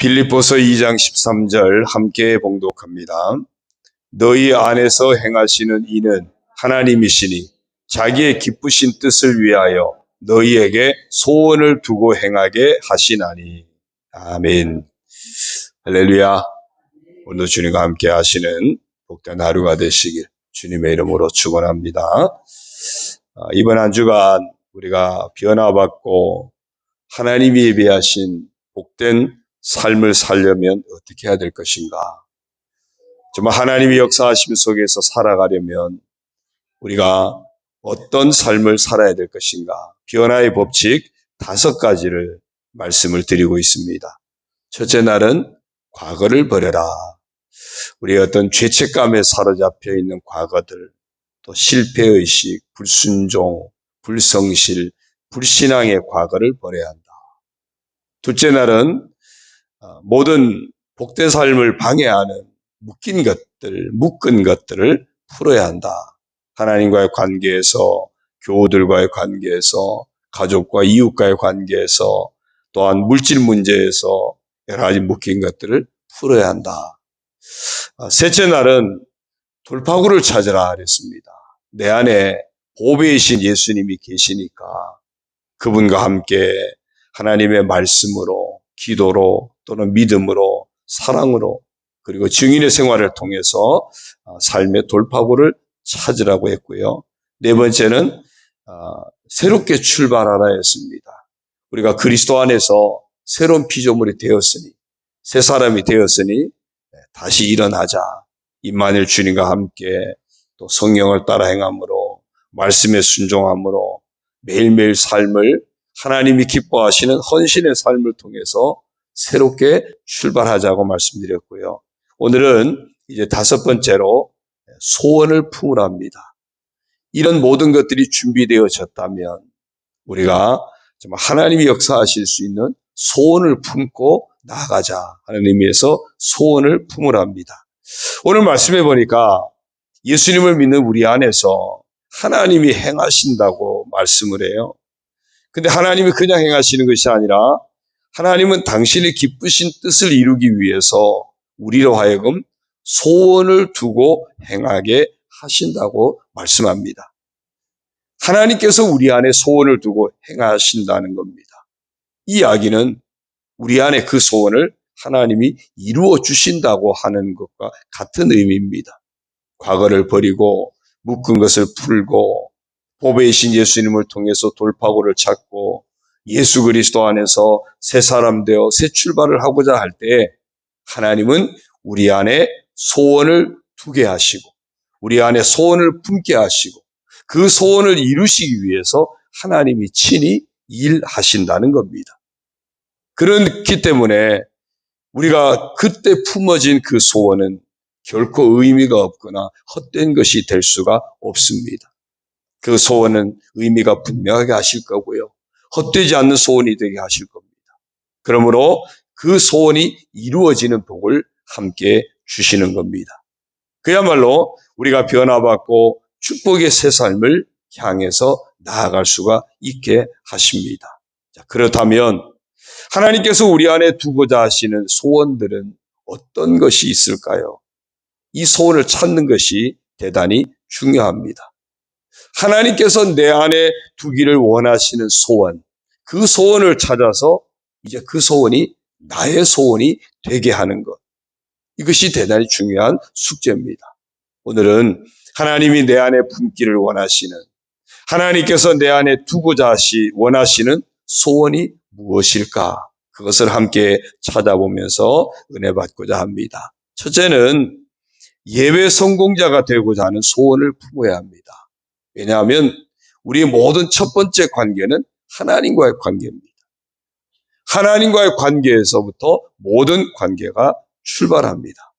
빌립보서 2장 13절 함께 봉독합니다. 너희 안에서 행하시는 이는 하나님이시니 자기의 기쁘신 뜻을 위하여 너희에게 소원을 두고 행하게 하시나니. 아멘. 할렐루야. 오늘 주님과 함께 하시는 복된 하루가 되시길 주님의 이름으로 축원합니다. 이번 한 주간 우리가 변화받고 하나님이 예비하신 복된 삶을 살려면 어떻게 해야 될 것인가? 정말 하나님이 역사하심 속에서 살아가려면 우리가 어떤 삶을 살아야 될 것인가? 변화의 법칙 5가지를 말씀을 드리고 있습니다. 첫째 날은 과거를 버려라. 우리의 어떤 죄책감에 사로잡혀 있는 과거들, 또 실패의식, 불순종, 불성실, 불신앙의 과거를 버려야 한다. 둘째 날은 모든 복된 삶을 방해하는 묶은 것들을 풀어야 한다. 하나님과의 관계에서, 교우들과의 관계에서, 가족과 이웃과의 관계에서, 또한 물질 문제에서 여러 가지 묶인 것들을 풀어야 한다. 셋째 날은 돌파구를 찾으라 그랬습니다. 내 안에 보배이신 예수님이 계시니까 그분과 함께 하나님의 말씀으로, 기도로, 또는 믿음으로, 사랑으로, 그리고 증인의 생활을 통해서 삶의 돌파구를 찾으라고 했고요. 네 번째는 새롭게 출발하라 했습니다. 우리가 그리스도 안에서 새로운 피조물이 되었으니, 새 사람이 되었으니 다시 일어나자. 임마누엘 주님과 함께 또 성령을 따라 행함으로, 말씀에 순종함으로 매일매일 삶을 하나님이 기뻐하시는 헌신의 삶을 통해서 새롭게 출발하자고 말씀드렸고요. 오늘은 이제 5번째로 소원을 품으랍니다. 이런 모든 것들이 준비되어졌다면 우리가 정말 하나님이 역사하실 수 있는 소원을 품고 나아가자 하는 의미에서 소원을 품으랍니다. 오늘 말씀해 보니까 예수님을 믿는 우리 안에서 하나님이 행하신다고 말씀을 해요. 근데 하나님이 그냥 행하시는 것이 아니라 하나님은 당신의 기쁘신 뜻을 이루기 위해서 우리로 하여금 소원을 두고 행하게 하신다고 말씀합니다. 하나님께서 우리 안에 소원을 두고 행하신다는 겁니다. 이 이야기는 우리 안에 그 소원을 하나님이 이루어 주신다고 하는 것과 같은 의미입니다. 과거를 버리고 묶은 것을 풀고 보배이신 예수님을 통해서 돌파구를 찾고 예수 그리스도 안에서 새 사람 되어 새 출발을 하고자 할 때 하나님은 우리 안에 소원을 두게 하시고 우리 안에 소원을 품게 하시고 그 소원을 이루시기 위해서 하나님이 친히 일하신다는 겁니다. 그렇기 때문에 우리가 그때 품어진 그 소원은 결코 의미가 없거나 헛된 것이 될 수가 없습니다. 그 소원은 의미가 분명하게 하실 거고요. 헛되지 않는 소원이 되게 하실 겁니다. 그러므로 그 소원이 이루어지는 복을 함께 주시는 겁니다. 그야말로 우리가 변화받고 축복의 새 삶을 향해서 나아갈 수가 있게 하십니다. 자, 그렇다면 하나님께서 우리 안에 두고자 하시는 소원들은 어떤 것이 있을까요? 이 소원을 찾는 것이 대단히 중요합니다. 하나님께서 내 안에 두기를 원하시는 소원, 그 소원을 찾아서 이제 그 소원이 나의 소원이 되게 하는 것. 이것이 대단히 중요한 숙제입니다. 오늘은 하나님이 내 안에 품기를 원하시는, 하나님께서 내 안에 두고자 원하시는 소원이 무엇일까? 그것을 함께 찾아보면서 은혜 받고자 합니다. 첫째는 예배 성공자가 되고자 하는 소원을 품어야 합니다. 왜냐하면 우리의 모든 첫 번째 관계는 하나님과의 관계입니다. 하나님과의 관계에서부터 모든 관계가 출발합니다.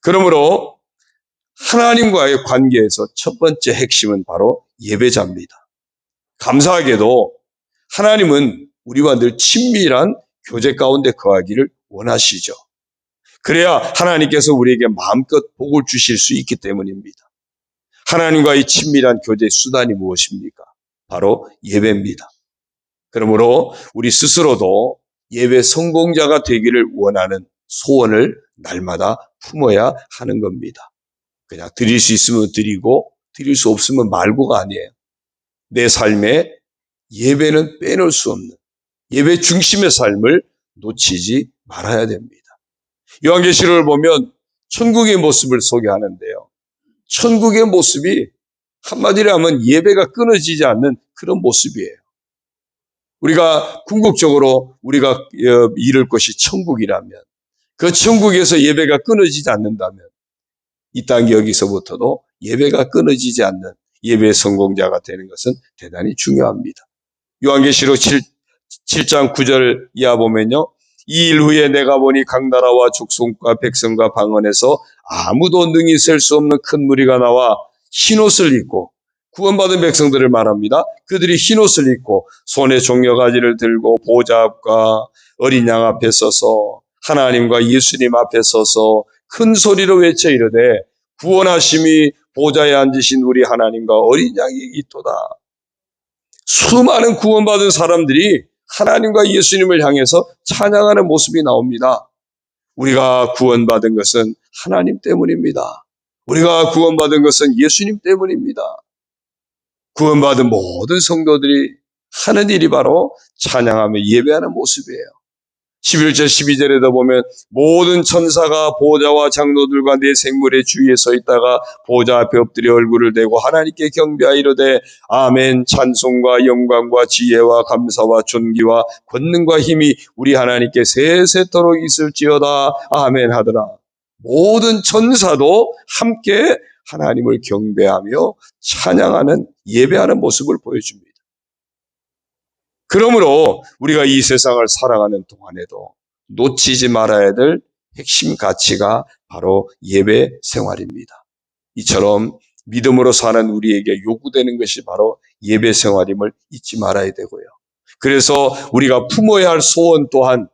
그러므로 하나님과의 관계에서 첫 번째 핵심은 바로 예배자입니다. 감사하게도 하나님은 우리와 늘 친밀한 교제 가운데 거하기를 원하시죠. 그래야 하나님께서 우리에게 마음껏 복을 주실 수 있기 때문입니다. 하나님과의 친밀한 교제의 수단이 무엇입니까? 바로 예배입니다. 그러므로 우리 스스로도 예배 성공자가 되기를 원하는 소원을 날마다 품어야 하는 겁니다. 그냥 드릴 수 있으면 드리고 드릴 수 없으면 말고가 아니에요. 내 삶에 예배는 빼놓을 수 없는 예배 중심의 삶을 놓치지 말아야 됩니다. 요한계시록을 보면 천국의 모습을 소개하는데요. 천국의 모습이 한마디로 하면 예배가 끊어지지 않는 그런 모습이에요. 우리가 궁극적으로 우리가 이룰 것이 천국이라면 그 천국에서 예배가 끊어지지 않는다면 이 땅 여기서부터도 예배가 끊어지지 않는 예배 성공자가 되는 것은 대단히 중요합니다. 요한계시록 7장 9절 이하 보면요. 이 일 후에 내가 보니 각 나라와 족속과 백성과 방언에서 아무도 능히 셀 수 없는 큰 무리가 나와 흰옷을 입고 구원받은 백성들을 말합니다. 그들이 흰옷을 입고 손에 종려가지를 들고 보좌 앞과 어린 양 앞에 서서 하나님과 예수님 앞에 서서 큰 소리로 외쳐 이르되 구원하심이 보좌에 앉으신 우리 하나님과 어린 양이 있도다. 수많은 구원받은 사람들이 하나님과 예수님을 향해서 찬양하는 모습이 나옵니다. 우리가 구원받은 것은 하나님 때문입니다. 우리가 구원받은 것은 예수님 때문입니다. 구원받은 모든 성도들이 하는 일이 바로 찬양하며 예배하는 모습이에요. 11절 12절에도 보면 모든 천사가 보좌와 장로들과 네 생물의 주위에 서 있다가 보좌 앞에 엎드려 얼굴을 대고 하나님께 경배하이로되 아멘. 찬송과 영광과 지혜와 감사와 존귀와 권능과 힘이 우리 하나님께 세세토록 있을지어다 아멘 하더라. 모든 천사도 함께 하나님을 경배하며 찬양하는 예배하는 모습을 보여줍니다. 그러므로 우리가 이 세상을 살아가는 동안에도 놓치지 말아야 될 핵심 가치가 바로 예배 생활입니다. 이처럼 믿음으로 사는 우리에게 요구되는 것이 바로 예배 생활임을 잊지 말아야 되고요. 그래서 우리가 품어야 할 소원 또한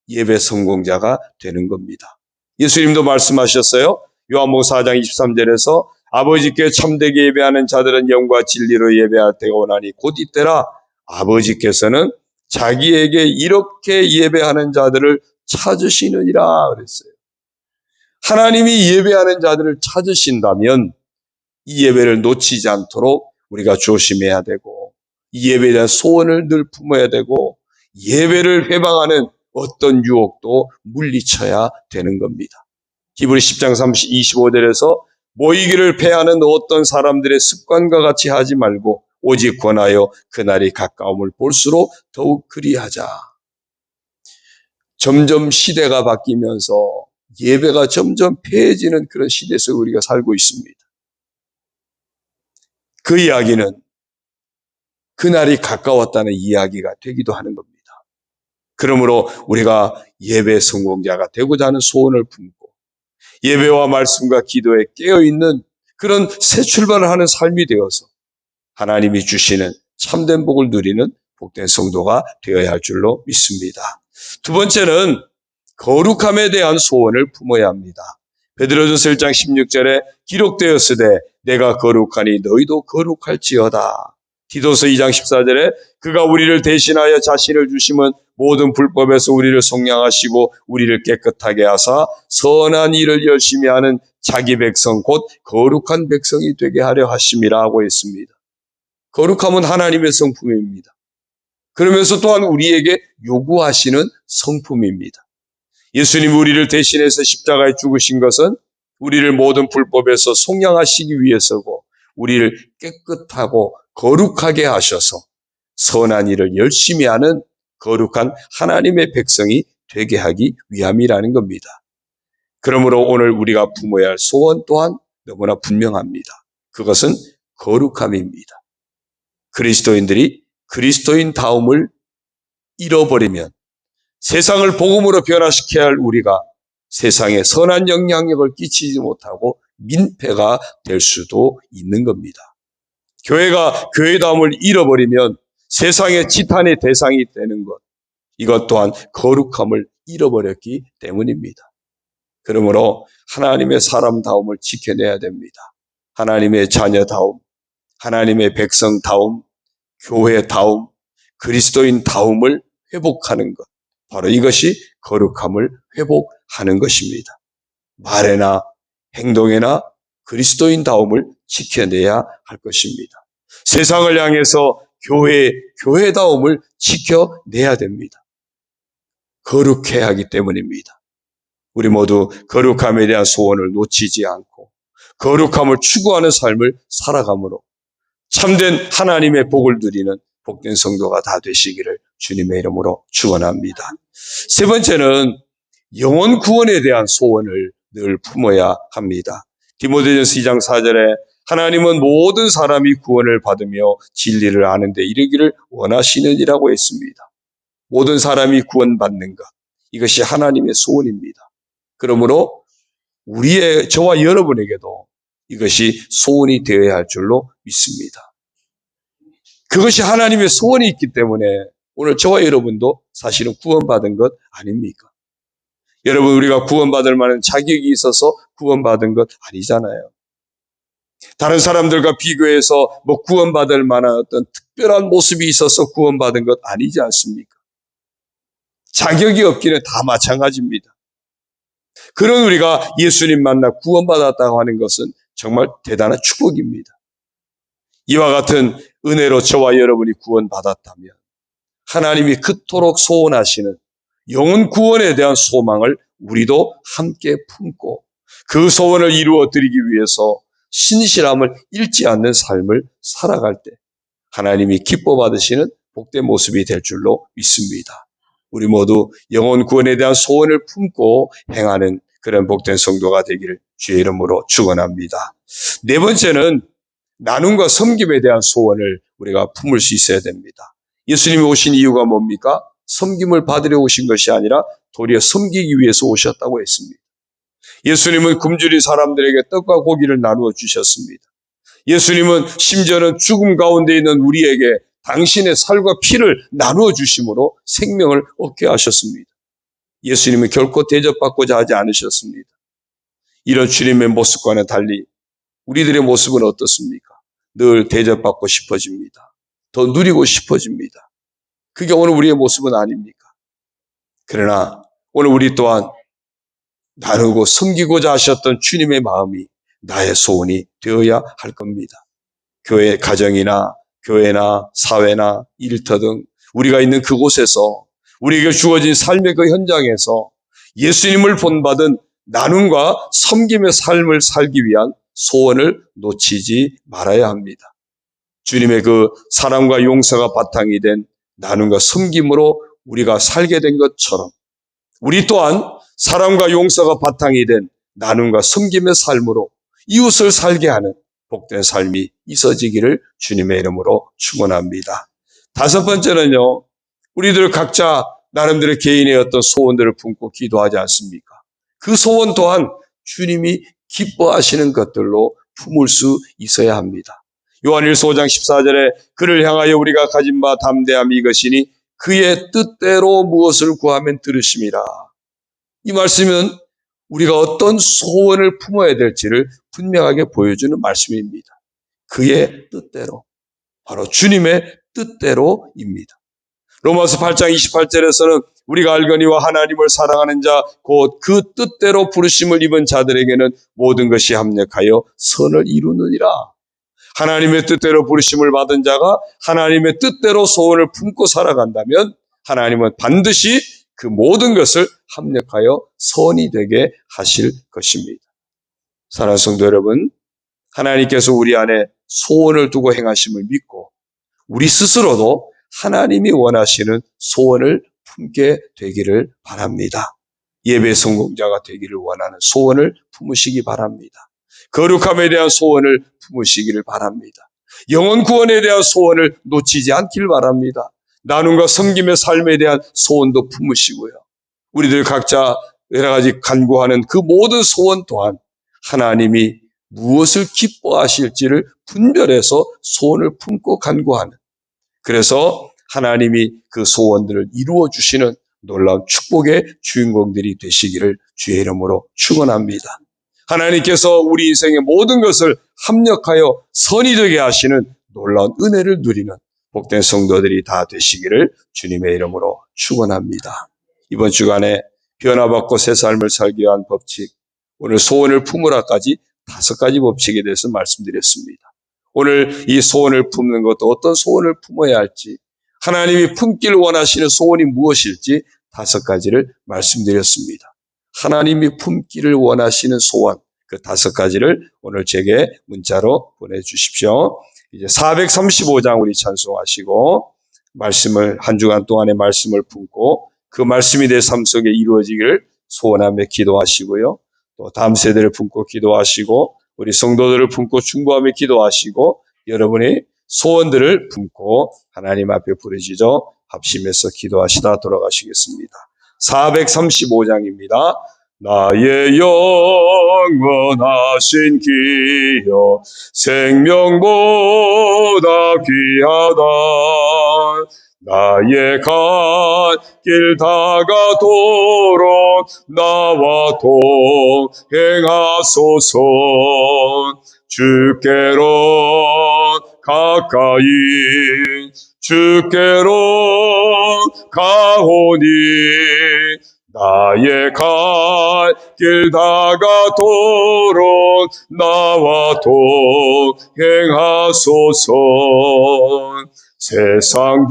예배 성공자가 되는 겁니다. 예수님도 말씀하셨어요. 요한복음 4장 23절에서 아버지께 참되게 예배하는 자들은 영과 진리로 예배할 때가 오나니 곧 이때라. 아버지께서는 자기에게 이렇게 예배하는 자들을 찾으시느니라 그랬어요. 하나님이 예배하는 자들을 찾으신다면 이 예배를 놓치지 않도록 우리가 조심해야 되고 이 예배에 대한 소원을 늘 품어야 되고 예배를 회방하는 어떤 유혹도 물리쳐야 되는 겁니다. 히브리 10장 25절에서 모이기를 패하는 어떤 사람들의 습관과 같이 하지 말고 오직 권하여 그날이 가까움을 볼수록 더욱 그리하자. 점점 시대가 바뀌면서 예배가 점점 폐해지는 그런 시대 속에 우리가 살고 있습니다. 그 이야기는 그날이 가까웠다는 이야기가 되기도 하는 겁니다. 그러므로 우리가 예배 성공자가 되고자 하는 소원을 품고 예배와 말씀과 기도에 깨어있는 그런 새 출발을 하는 삶이 되어서 하나님이 주시는 참된 복을 누리는 복된 성도가 되어야 할 줄로 믿습니다. 두 번째는 거룩함에 대한 소원을 품어야 합니다. 베드로전서 1장 16절에 기록되었으되 내가 거룩하니 너희도 거룩할지어다. 디도서 2장 14절에 그가 우리를 대신하여 자신을 주심은 모든 불법에서 우리를 속량하시고 우리를 깨끗하게 하사 선한 일을 열심히 하는 자기 백성 곧 거룩한 백성이 되게 하려 하심이라고 했습니다. 거룩함은 하나님의 성품입니다. 그러면서 또한 우리에게 요구하시는 성품입니다. 예수님이 우리를 대신해서 십자가에 죽으신 것은 우리를 모든 불법에서 속량하시기 위해서고 우리를 깨끗하고 거룩하게 하셔서 선한 일을 열심히 하는 거룩한 하나님의 백성이 되게 하기 위함이라는 겁니다. 그러므로 오늘 우리가 품어야 할 소원 또한 너무나 분명합니다. 그것은 거룩함입니다. 그리스도인들이 그리스도인 다움을 잃어버리면 세상을 복음으로 변화시켜야 할 우리가 세상에 선한 영향력을 끼치지 못하고 민폐가 될 수도 있는 겁니다. 교회가 교회다움을 잃어버리면 세상의 지탄의 대상이 되는 것, 이것 또한 거룩함을 잃어버렸기 때문입니다. 그러므로 하나님의 사람다움을 지켜내야 됩니다. 하나님의 자녀다움, 하나님의 백성다움, 교회다움, 그리스도인다움을 회복하는 것, 바로 이것이 거룩함을 회복하는 것입니다. 말에나 행동에나 그리스도인다움을 지켜내야 할 것입니다. 세상을 향해서 교회다움을 지켜내야 됩니다. 거룩해야 하기 때문입니다. 우리 모두 거룩함에 대한 소원을 놓치지 않고 거룩함을 추구하는 삶을 살아감으로 참된 하나님의 복을 누리는 복된 성도가 다 되시기를 주님의 이름으로 축원합니다. 세 번째는 영혼 구원에 대한 소원을 늘 품어야 합니다. 디모데전서 2장 4절에 하나님은 모든 사람이 구원을 받으며 진리를 아는 데 이르기를 원하시느니라고 했습니다. 모든 사람이 구원받는 것, 이것이 하나님의 소원입니다. 그러므로 저와 여러분에게도 이것이 소원이 되어야 할 줄로 믿습니다. 그것이 하나님의 소원이 있기 때문에 오늘 저와 여러분도 사실은 구원받은 것 아닙니까? 여러분, 우리가 구원받을 만한 자격이 있어서 구원받은 것 아니잖아요. 다른 사람들과 비교해서 구원받을 만한 어떤 특별한 모습이 있어서 구원받은 것 아니지 않습니까? 자격이 없기는 다 마찬가지입니다. 그런 우리가 예수님 만나 구원받았다고 하는 것은 정말 대단한 축복입니다. 이와 같은 은혜로 저와 여러분이 구원받았다면 하나님이 그토록 소원하시는 영혼 구원에 대한 소망을 우리도 함께 품고 그 소원을 이루어 드리기 위해서 신실함을 잃지 않는 삶을 살아갈 때 하나님이 기뻐 받으시는 복된 모습이 될 줄로 믿습니다. 우리 모두 영혼 구원에 대한 소원을 품고 행하는 그런 복된 성도가 되기를 주의 이름으로 축원합니다. 네 번째는 나눔과 섬김에 대한 소원을 우리가 품을 수 있어야 됩니다. 예수님이 오신 이유가 뭡니까? 섬김을 받으려 오신 것이 아니라 도리어 섬기기 위해서 오셨다고 했습니다. 예수님은 굶주린 사람들에게 떡과 고기를 나누어 주셨습니다. 예수님은 심지어는 죽음 가운데 있는 우리에게 당신의 살과 피를 나누어 주심으로 생명을 얻게 하셨습니다. 예수님은 결코 대접받고자 하지 않으셨습니다. 이런 주님의 모습과는 달리 우리들의 모습은 어떻습니까? 늘 대접받고 싶어집니다. 더 누리고 싶어집니다. 그게 오늘 우리의 모습은 아닙니까? 그러나 오늘 우리 또한 나누고 섬기고자 하셨던 주님의 마음이 나의 소원이 되어야 할 겁니다. 교회 가정이나 교회나 사회나 일터 등 우리가 있는 그곳에서 우리에게 주어진 삶의 그 현장에서 예수님을 본받은 나눔과 섬김의 삶을 살기 위한 소원을 놓치지 말아야 합니다. 주님의 그 사랑과 용서가 바탕이 된 나눔과 섬김으로 우리가 살게 된 것처럼 우리 또한 사랑과 용서가 바탕이 된 나눔과 섬김의 삶으로 이웃을 살게 하는 복된 삶이 있어지기를 주님의 이름으로 축원합니다. 다섯 번째는요, 우리들 각자 나름대로 개인의 어떤 소원들을 품고 기도하지 않습니까? 그 소원 또한 주님이 기뻐하시는 것들로 품을 수 있어야 합니다. 요한일서 5장 14절에 그를 향하여 우리가 가진 바 담대함이 이것이니 그의 뜻대로 무엇을 구하면 들으심이라. 이 말씀은 우리가 어떤 소원을 품어야 될지를 분명하게 보여주는 말씀입니다. 그의 뜻대로, 바로 주님의 뜻대로입니다. 로마서 8장 28절에서는 우리가 알거니와 하나님을 사랑하는 자 곧 그 뜻대로 부르심을 입은 자들에게는 모든 것이 합력하여 선을 이루느니라. 하나님의 뜻대로 부르심을 받은 자가 하나님의 뜻대로 소원을 품고 살아간다면 하나님은 반드시 그 모든 것을 합력하여 선이 되게 하실 것입니다. 사랑하는 성도 여러분, 하나님께서 우리 안에 소원을 두고 행하심을 믿고 우리 스스로도 하나님이 원하시는 소원을 품게 되기를 바랍니다. 예배 성공자가 되기를 원하는 소원을 품으시기 바랍니다. 거룩함에 대한 소원을 품으시기를 바랍니다. 영혼 구원에 대한 소원을 놓치지 않길 바랍니다. 나눔과 섬김의 삶에 대한 소원도 품으시고요. 우리들 각자 여러 가지 간구하는 그 모든 소원 또한 하나님이 무엇을 기뻐하실지를 분별해서 소원을 품고 간구하는, 그래서 하나님이 그 소원들을 이루어 주시는 놀라운 축복의 주인공들이 되시기를 주의 이름으로 축원합니다. 하나님께서 우리 인생의 모든 것을 합력하여 선이 되게 하시는 놀라운 은혜를 누리는 복된 성도들이 다 되시기를 주님의 이름으로 축원합니다. 이번 주간에 변화받고 새 삶을 살기 위한 법칙, 오늘 소원을 품으라까지 5가지 법칙에 대해서 말씀드렸습니다. 오늘 이 소원을 품는 것도 어떤 소원을 품어야 할지, 하나님이 품기를 원하시는 소원이 무엇일지 5가지를 말씀드렸습니다. 하나님이 품기를 원하시는 소원, 그 5가지를 오늘 제게 문자로 보내주십시오. 이제 435장 우리 찬송하시고 말씀을 한 주간 동안의 말씀을 품고 그 말씀이 내 삶 속에 이루어지기를 소원하며 기도하시고요. 또 다음 세대를 품고 기도하시고 우리 성도들을 품고 충고하며 기도하시고 여러분의 소원들을 품고 하나님 앞에 부르짖어 합심해서 기도하시다 돌아가시겠습니다. 435장입니다. 나의 영원하신 기여 생명보다 귀하다. 나의 갈 길 다가도록 나와 동행하소서. 주께로 가까이 주께로 가오니 나의 갈 길 다가도록 나와 동행하소서. 세상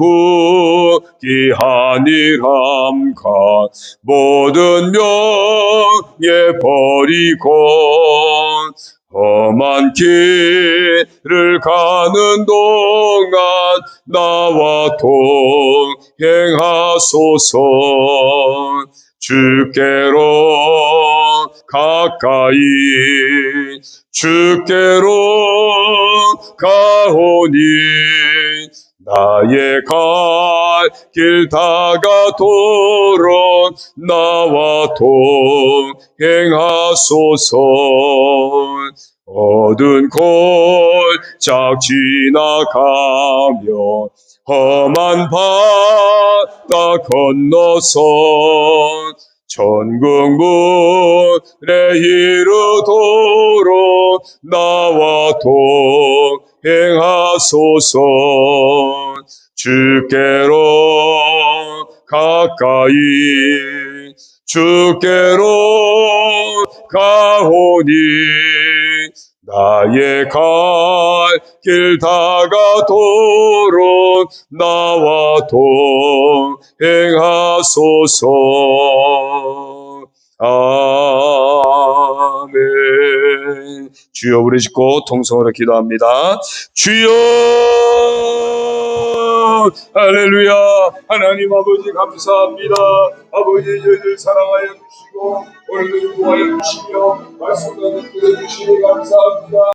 부귀하니람과 모든 명예 버리고 험한 길을 가는 동안 나와 동행하소서. 주께로 가까이 주께로 가오니 나의 갈 길 다가도록 나와 동행하소서. 어두운 골짝 지나가며 험한 바다 건너서 천국 문에 이르도록 나와 동행하소서. 주께로 가까이 주께로 가오니 나의 갈 길 다가도록 나와 동행하소서. 아멘. 주여 부르짖고 통성으로 기도합니다. 주여 할렐루야. 하나님 아버지 감사합니다. 아버지 저희들 사랑하여 주시고 오늘도 인도하여 주시며 말씀도 듣게 해주시니 감사합니다.